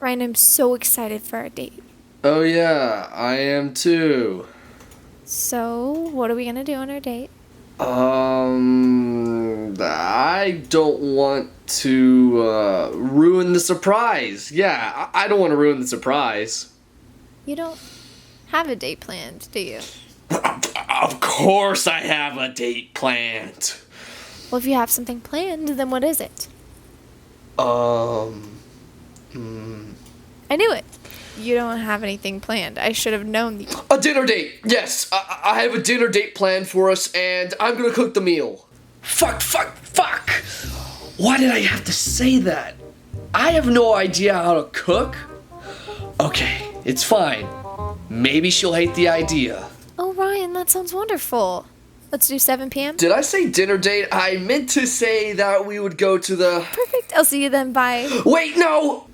Ryan, I'm so excited for our date. Oh yeah, I am too. So, what are we gonna do on our date? I don't want to ruin the surprise. Yeah, I don't want to ruin the surprise. You don't have a date planned, do you? Of course I have a date planned. Well, if you have something planned, then what is it? Um, I knew it. You don't have anything planned. I should have known the. a dinner date. Yes, I have a dinner date planned for us, and I'm gonna cook the meal. Fuck. Why did I have to say that? I have no idea how to cook. Okay, it's fine. Maybe she'll hate the idea. Oh, Ryan, that sounds wonderful. Let's do 7 p.m. Did I say dinner date? I meant to say that we would go to the... Perfect. I'll see you then. Bye. Wait, no!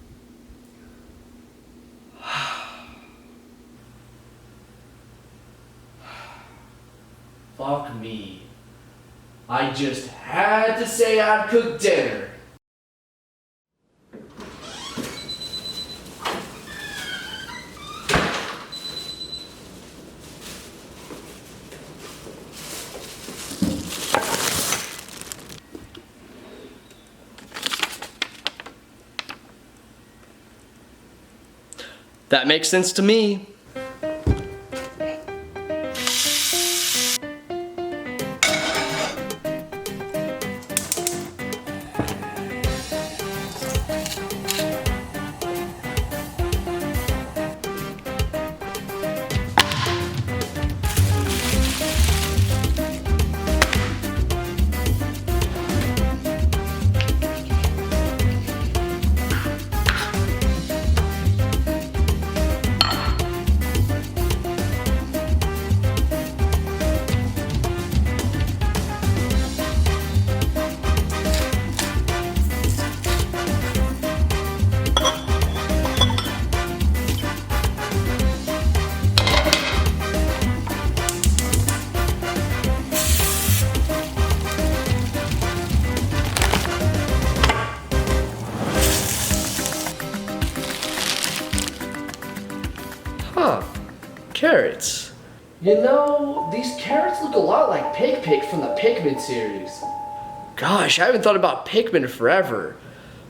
Fuck me. I just had to say I'd cook dinner. That makes sense to me. Huh. Carrots. You know, these carrots look a lot like Pick from the Pikmin series. Gosh, I haven't thought about Pikmin forever.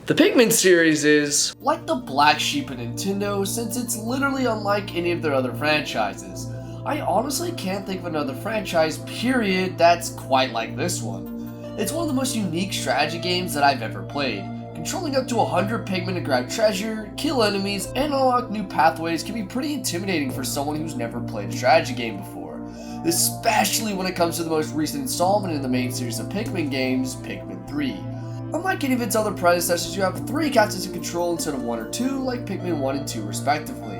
The Pikmin series is like the black sheep of Nintendo since it's literally unlike any of their other franchises. I honestly can't think of another franchise, period, that's quite like this one. It's one of the most unique strategy games that I've ever played. Controlling up to 100 Pikmin to grab treasure, kill enemies, and unlock new pathways can be pretty intimidating for someone who's never played a strategy game before. Especially when it comes to the most recent installment in the main series of Pikmin games, Pikmin 3. Unlike any of its other predecessors, you have 3 captains to control instead of 1 or 2, like Pikmin 1 and 2 respectively.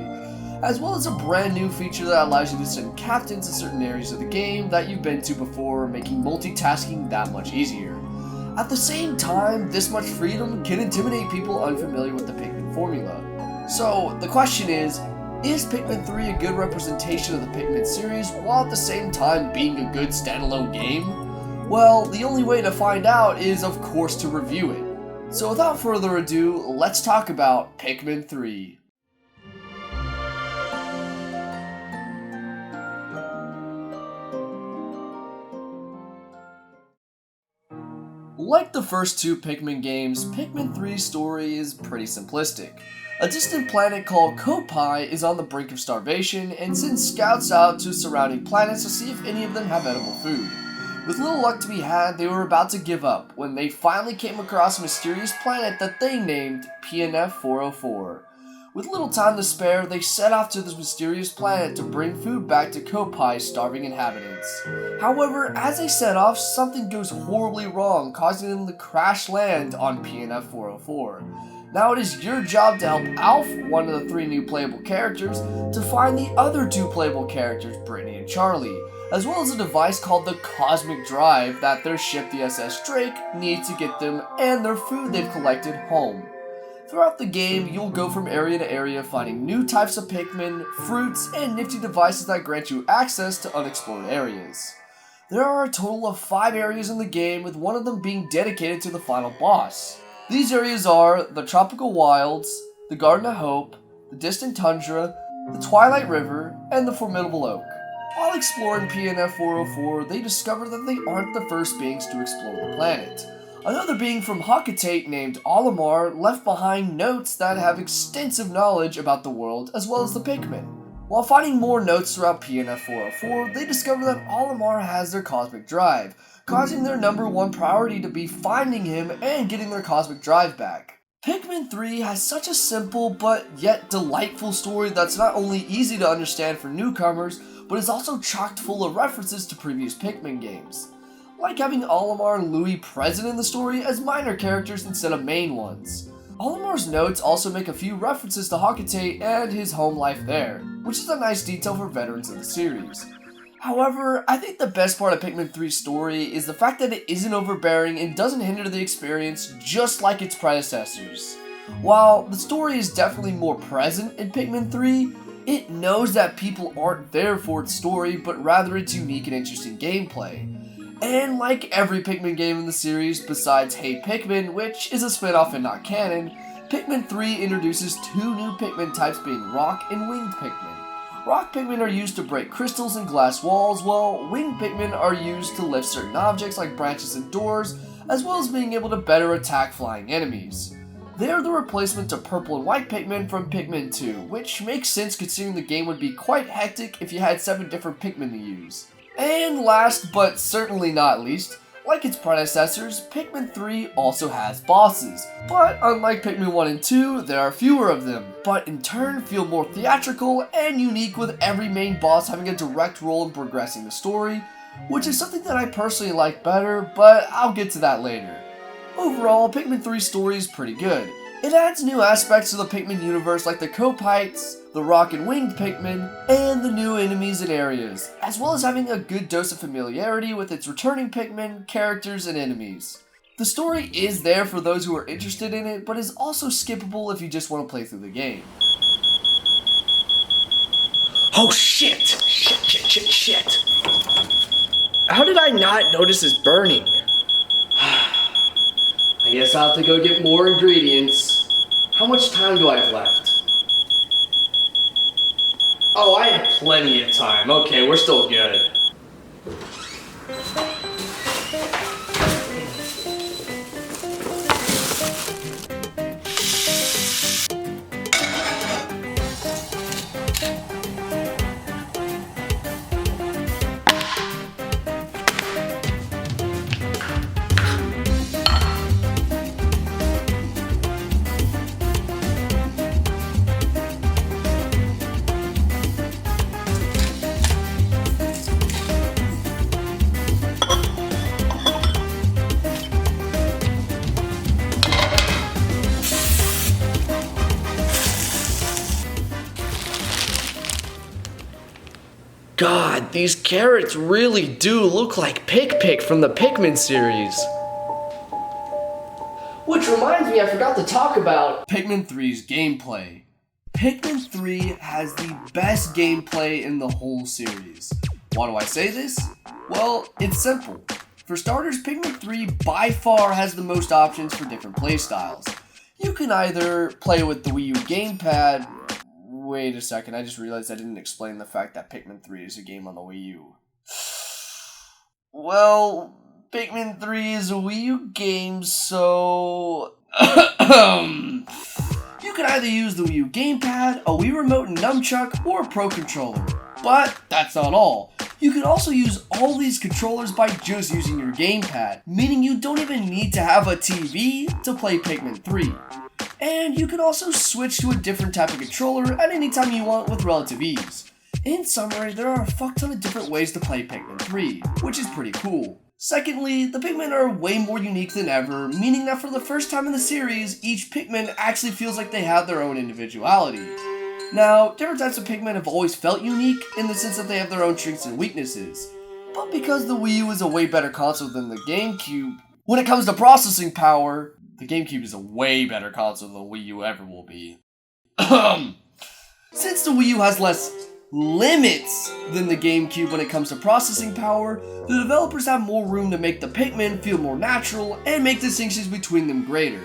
As well as a brand new feature that allows you to send captains to certain areas of the game that you've been to before, making multitasking that much easier. At the same time, this much freedom can intimidate people unfamiliar with the Pikmin formula. So, the question is Pikmin 3 a good representation of the Pikmin series while at the same time being a good standalone game? Well, the only way to find out is, of course, to review it. So without further ado, let's talk about Pikmin 3. Like the first 2 Pikmin games, Pikmin 3's story is pretty simplistic. A distant planet called Kopai is on the brink of starvation and sends scouts out to surrounding planets to see if any of them have edible food. With little luck to be had, they were about to give up when they finally came across a mysterious planet that they named PNF 404. With little time to spare, they set off to this mysterious planet to bring food back to Kopai's starving inhabitants. However, as they set off, something goes horribly wrong, causing them to crash land on PNF 404. Now it is your job to help Alf, one of the 3 new playable characters, to find the other 2 playable characters, Brittany and Charlie, as well as a device called the Cosmic Drive that their ship, the SS Drake, needs to get them and their food they've collected home. Throughout the game, you'll go from area to area finding new types of Pikmin, fruits, and nifty devices that grant you access to unexplored areas. There are a total of 5 areas in the game, with one of them being dedicated to the final boss. These areas are the Tropical Wilds, the Garden of Hope, the Distant Tundra, the Twilight River, and the Formidable Oak. While exploring PNF 404, they discover that they aren't the first beings to explore the planet. Another being from Hakatate named Olimar left behind notes that have extensive knowledge about the world as well as the Pikmin. While finding more notes throughout PNF 404, they discover that Olimar has their cosmic drive, causing their #1 priority to be finding him and getting their cosmic drive back. Pikmin 3 has such a simple but yet delightful story that's not only easy to understand for newcomers, but is also chock full of references to previous Pikmin games. Like having Olimar and Louie present in the story as minor characters instead of main ones. Olimar's notes also make a few references to Hakatate and his home life there, which is a nice detail for veterans of the series. However, I think the best part of Pikmin 3's story is the fact that it isn't overbearing and doesn't hinder the experience just like its predecessors. While the story is definitely more present in Pikmin 3, it knows that people aren't there for its story, but rather its unique and interesting gameplay. And like every Pikmin game in the series besides Hey Pikmin, which is a spin-off and not canon, Pikmin 3 introduces 2 new Pikmin types being Rock and Winged Pikmin. Rock Pikmin are used to break crystals and glass walls, while Winged Pikmin are used to lift certain objects like branches and doors, as well as being able to better attack flying enemies. They are the replacement to Purple and White Pikmin from Pikmin 2, which makes sense considering the game would be quite hectic if you had 7 different Pikmin to use. And last but certainly not least, like its predecessors, Pikmin 3 also has bosses, but unlike Pikmin 1 and 2, there are fewer of them, but in turn feel more theatrical and unique with every main boss having a direct role in progressing the story, which is something that I personally like better, but I'll get to that later. Overall, Pikmin 3's story is pretty good. It adds new aspects to the Pikmin universe like the Copites, the Rock and Winged Pikmin, and the new enemies and areas, as well as having a good dose of familiarity with its returning Pikmin, characters, and enemies. The story is there for those who are interested in it, but is also skippable if you just want to play through the game. Oh shit! Shit. How did I not notice this burning? I guess I'll have to go get more ingredients. How much time do I have left? Oh, I have plenty of time. Okay, we're still good. God, these carrots really do look like Pick from the Pikmin series. Which reminds me, I forgot to talk about Pikmin 3's gameplay. Pikmin 3 has the best gameplay in the whole series. Why do I say this? Well, it's simple. For starters, Pikmin 3 by far has the most options for different playstyles. You can either play with the Wii U gamepad. Wait a second, I just realized I didn't explain the fact that Pikmin 3 is a game on the Wii U. Well, Pikmin 3 is a Wii U game, so... You can either use the Wii U gamepad, a Wii Remote and Nunchuck, or a Pro Controller. But that's not all. You can also use all these controllers by just using your gamepad, meaning you don't even need to have a TV to play Pikmin 3. And you can also switch to a different type of controller at any time you want with relative ease. In summary, there are a fuck ton of different ways to play Pikmin 3, which is pretty cool. Secondly, the Pikmin are way more unique than ever, meaning that for the first time in the series, each Pikmin actually feels like they have their own individuality. Now, different types of Pikmin have always felt unique in the sense that they have their own strengths and weaknesses. But because the Wii U is a way better console than the GameCube, when it comes to processing power, the GameCube is a way better console than the Wii U ever will be. Since the Wii U has less limits than the GameCube when it comes to processing power, the developers have more room to make the Pikmin feel more natural and make distinctions between them greater.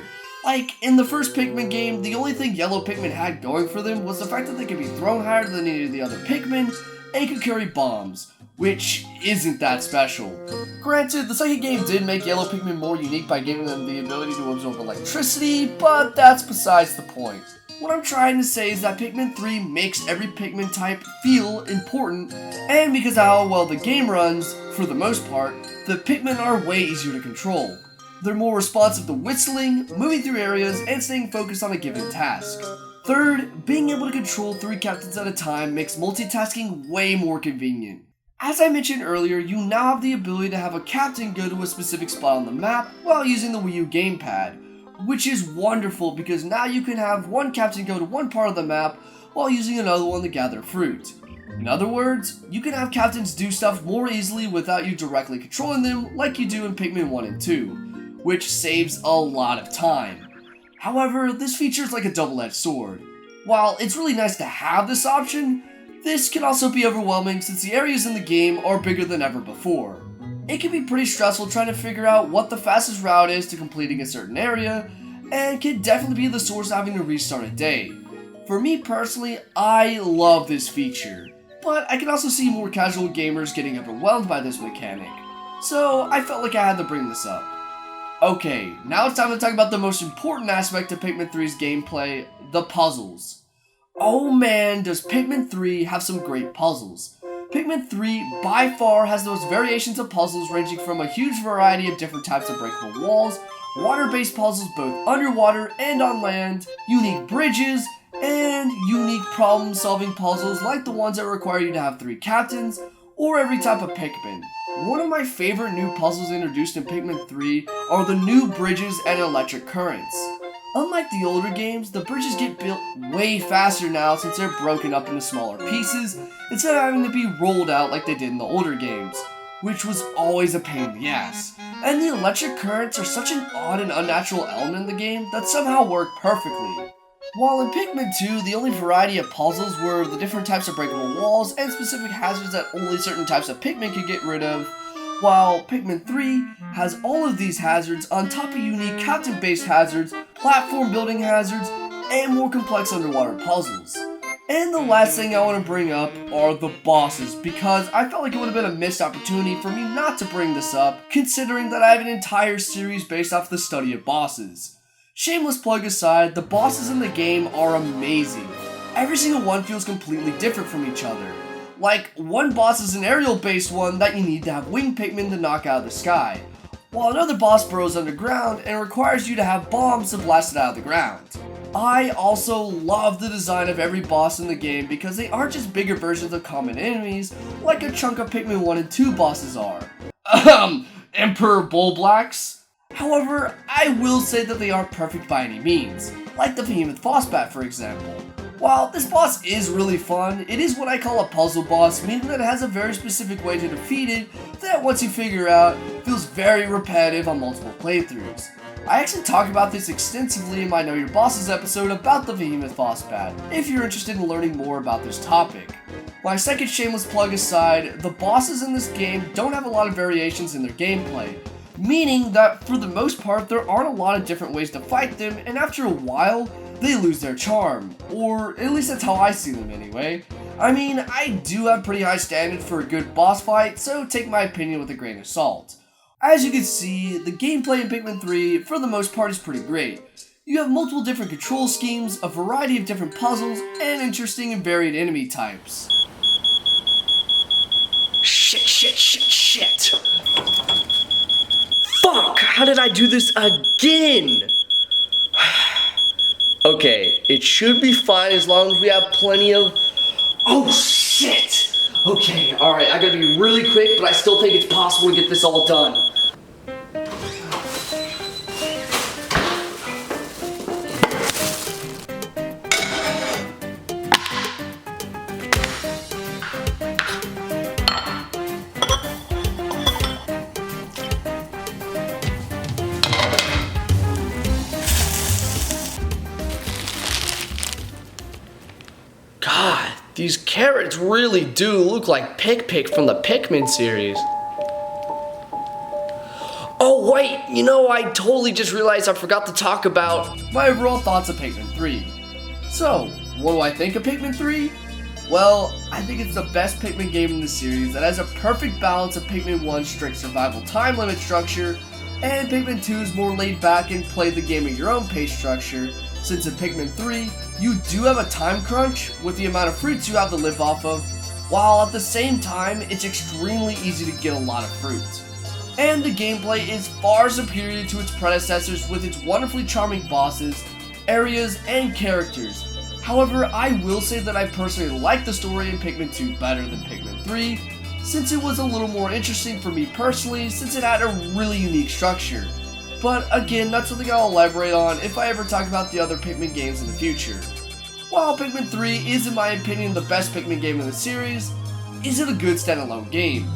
Like, in the first Pikmin game, the only thing yellow Pikmin had going for them was the fact that they could be thrown higher than any of the other Pikmin, and could carry bombs, which isn't that special. Granted, the second game did make yellow Pikmin more unique by giving them the ability to absorb electricity, but that's besides the point. What I'm trying to say is that Pikmin 3 makes every Pikmin type feel important, and because of how well the game runs, for the most part, the Pikmin are way easier to control. They're more responsive to whistling, moving through areas, and staying focused on a given task. Third, being able to control 3 captains at a time makes multitasking way more convenient. As I mentioned earlier, you now have the ability to have a captain go to a specific spot on the map while using the Wii U gamepad, which is wonderful because now you can have one captain go to one part of the map while using another one to gather fruit. In other words, you can have captains do stuff more easily without you directly controlling them like you do in Pikmin 1 and 2, which saves a lot of time. However, this feature is like a double-edged sword. While it's really nice to have this option, this can also be overwhelming since the areas in the game are bigger than ever before. It can be pretty stressful trying to figure out what the fastest route is to completing a certain area, and can definitely be the source of having to restart a day. For me personally, I love this feature, but I can also see more casual gamers getting overwhelmed by this mechanic, so I felt like I had to bring this up. Okay, now it's time to talk about the most important aspect of Pikmin 3's gameplay, the puzzles. Oh man, does Pikmin 3 have some great puzzles. Pikmin 3 by far has the most variations of puzzles ranging from a huge variety of different types of breakable walls, water-based puzzles both underwater and on land, unique bridges, and unique problem-solving puzzles like the ones that require you to have 3 captains, or every type of Pikmin. One of my favorite new puzzles introduced in Pikmin 3 are the new bridges and electric currents. Unlike the older games, the bridges get built way faster now since they're broken up into smaller pieces, instead of having to be rolled out like they did in the older games, which was always a pain in the ass. And the electric currents are such an odd and unnatural element in the game that somehow work perfectly. While in Pikmin 2, the only variety of puzzles were the different types of breakable walls and specific hazards that only certain types of Pikmin could get rid of, while Pikmin 3 has all of these hazards on top of unique captain-based hazards, platform building hazards, and more complex underwater puzzles. And the last thing I want to bring up are the bosses, because I felt like it would have been a missed opportunity for me not to bring this up, considering that I have an entire series based off the study of bosses. Shameless plug aside, the bosses in the game are amazing. Every single one feels completely different from each other. Like, one boss is an aerial-based one that you need to have wing Pikmin to knock out of the sky, while another boss burrows underground and requires you to have bombs to blast it out of the ground. I also love the design of every boss in the game because they aren't just bigger versions of common enemies like a chunk of Pikmin 1 and 2 bosses are. Emperor Bullblacks? However, I will say that they aren't perfect by any means, like the Behemoth Phosbat for example. While this boss is really fun, it is what I call a puzzle boss, meaning that it has a very specific way to defeat it that once you figure out, feels very repetitive on multiple playthroughs. I actually talk about this extensively in my Know Your Bosses episode about the Behemoth Phosbat, if you're interested in learning more about this topic. My second shameless plug aside, the bosses in this game don't have a lot of variations in their gameplay, meaning that for the most part there aren't a lot of different ways to fight them, and after a while, they lose their charm, or at least that's how I see them anyway. I mean, I do have pretty high standards for a good boss fight, so take my opinion with a grain of salt. As you can see, the gameplay in Pikmin 3, for the most part, is pretty great. You have multiple different control schemes, a variety of different puzzles, and interesting and varied enemy types. Shit. Fuck, how did I do this again? Okay, it should be fine as long as we have plenty of... Oh, shit! Okay, alright, I gotta be really quick, but I still think it's possible to get this all done. God, these carrots really do look like Pick from the Pikmin series. Oh Oh wait, you know, I totally just realized I forgot to talk about my overall thoughts of Pikmin 3. So, what do I think of Pikmin 3? Well, I think it's the best Pikmin game in the series that has a perfect balance of Pikmin 1's strict survival time limit structure, and Pikmin 2's more laid back and play the game at your own pace structure, since in Pikmin 3, you do have a time crunch with the amount of fruits you have to live off of, while at the same time, it's extremely easy to get a lot of fruit. And the gameplay is far superior to its predecessors with its wonderfully charming bosses, areas, and characters. However, I will say that I personally like the story in Pikmin 2 better than Pikmin 3, since it was a little more interesting for me personally, since it had a really unique structure. But again, that's something I'll elaborate on if I ever talk about the other Pikmin games in the future. While Pikmin 3 is in my opinion the best Pikmin game in the series, is it a good standalone game?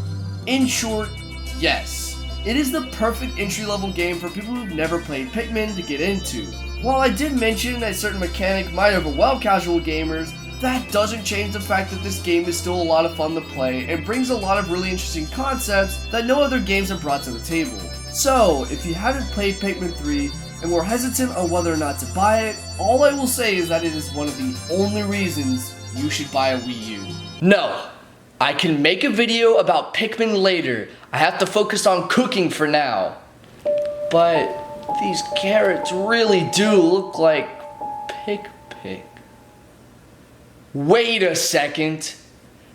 In short, yes. It is the perfect entry-level game for people who've never played Pikmin to get into. While I did mention a certain mechanic might overwhelm casual gamers, that doesn't change the fact that this game is still a lot of fun to play and brings a lot of really interesting concepts that no other games have brought to the table. So, if you haven't played Pikmin 3 and were hesitant on whether or not to buy it, all I will say is that it is one of the only reasons you should buy a Wii U. No, I can make a video about Pikmin later. I have to focus on cooking for now. But these carrots really do look like Pick. Wait a second.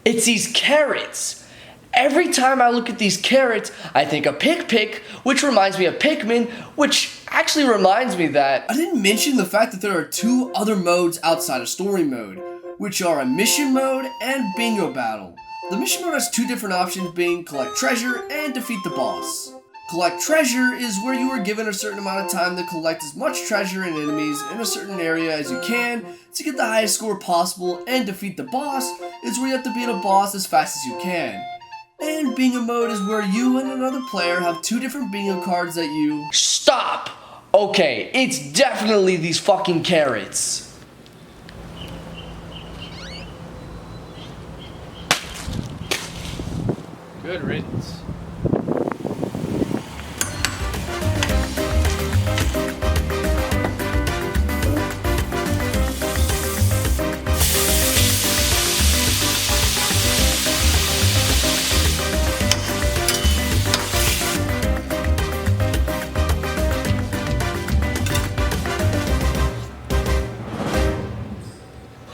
It's these carrots. Every time I look at these carrots, I think of Pick, which reminds me of Pikmin, which actually reminds me that I didn't mention the fact that there are two other modes outside of story mode, which are a mission mode and bingo battle. The mission mode has two different options, being collect treasure and defeat the boss. Collect treasure is where you are given a certain amount of time to collect as much treasure and enemies in a certain area as you can to get the highest score possible, and defeat the boss is where you have to beat a boss as fast as you can. And bingo mode is where you and another player have two different bingo cards that you... Stop! Okay, it's definitely these fucking carrots. Good riddance.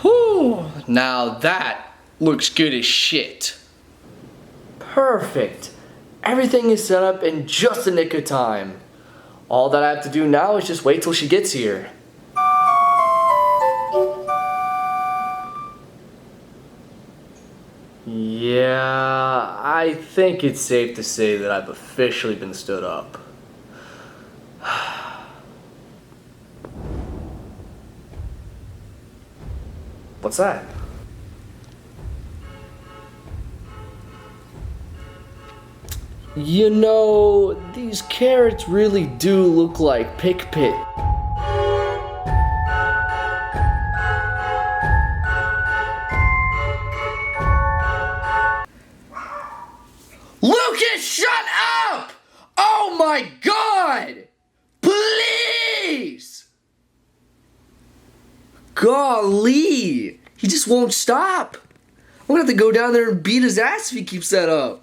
Whew, now that looks good as shit. Perfect. Everything is set up in just the nick of time. All that I have to do now is just wait till she gets here. Yeah, I think it's safe to say that I've officially been stood up. What's that? You know, these carrots really do look like Pick. Lucas, shut up! Oh my god! Please! Golly! He just won't stop. I'm gonna have to go down there and beat his ass if he keeps that up.